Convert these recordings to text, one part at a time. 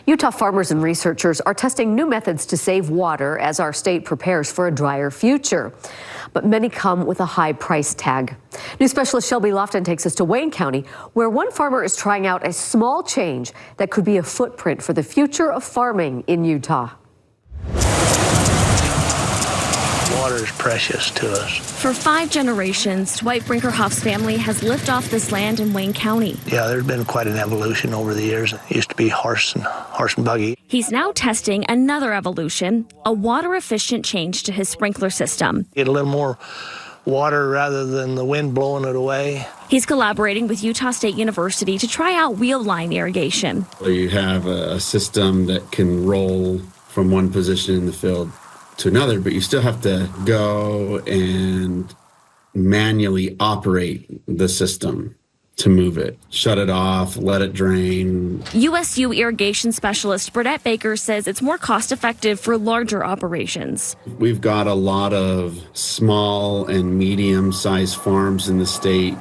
Utah farmers and researchers are testing new methods to save water as our state prepares for a drier future. But many come with a high price tag. News specialist Shelby Lofton takes us to Wayne County, where one farmer is trying out a small change that could be a footprint for the future of farming in Utah. Water is precious to us. For 5 generations, Dwight Brinkerhoff's family has lived off this land in Wayne County. Yeah, there's been quite an evolution over the years. It used to be horse and buggy. He's now testing another evolution, a water-efficient change to his sprinkler system. Get a little more water rather than the wind blowing it away. He's collaborating with Utah State University to try out wheel line irrigation. You have a system that can roll from one position in the field to another, but you still have to go and manually operate the system to move it, shut it off, let it drain. USU irrigation specialist Burdette Baker says it's more cost-effective for larger operations. We've got a lot of small and medium-sized farms in the state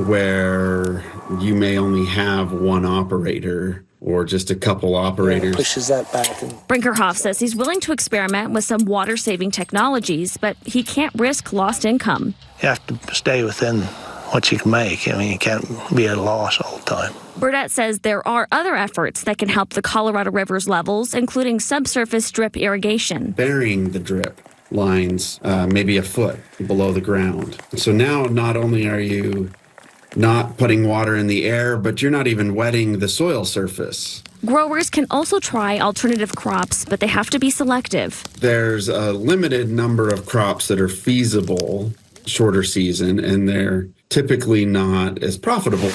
where you may only have one operator or just a couple operators. Pushes that back. Brinkerhoff says he's willing to experiment with some water-saving technologies, but he can't risk lost income. You have to stay within what you can make. I mean, you can't be at a loss all the time. Burdette says there are other efforts that can help the Colorado River's levels, including subsurface drip irrigation. Burying the drip lines maybe a foot below the ground. So now not only are you not putting water in the air, but you're not even wetting the soil surface. Growers can also try alternative crops, but they have to be selective. There's a limited number of crops that are feasible shorter season, and they're typically not as profitable.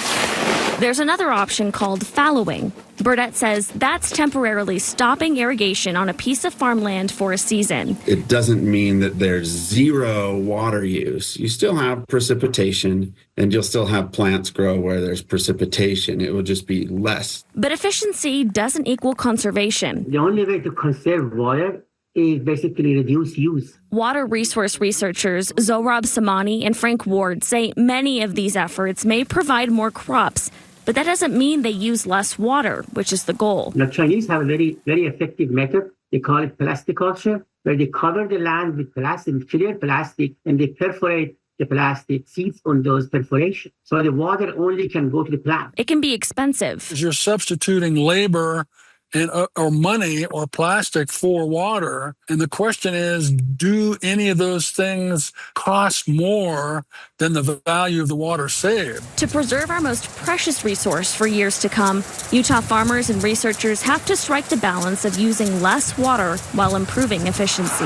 There's another option called fallowing. Burdette says that's temporarily stopping irrigation on a piece of farmland for a season. It doesn't mean that there's zero water use. You still have precipitation, and you'll still have plants grow where there's precipitation. It will just be less. But efficiency doesn't equal conservation. The only way to conserve water is basically reduce use. Water resource researchers Zohrab Samani and Frank Ward say many of these efforts may provide more crops, but that doesn't mean they use less water, which is the goal. The Chinese have a very, very effective method. They call it plasticulture, where they cover the land with plastic, clear plastic, and they perforate the plastic seeds on those perforations. So the water only can go to the plant. It can be expensive. You're substituting labor and or money or plastic for water. And the question is, do any of those things cost more than the value of the water saved? To preserve our most precious resource for years to come, Utah farmers and researchers have to strike the balance of using less water while improving efficiency.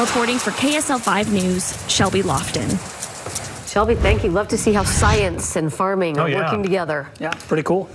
Reporting for KSL 5 News, Shelby Lofton. Shelby, thank you. Love to see how science and farming are working together. Yeah, pretty cool.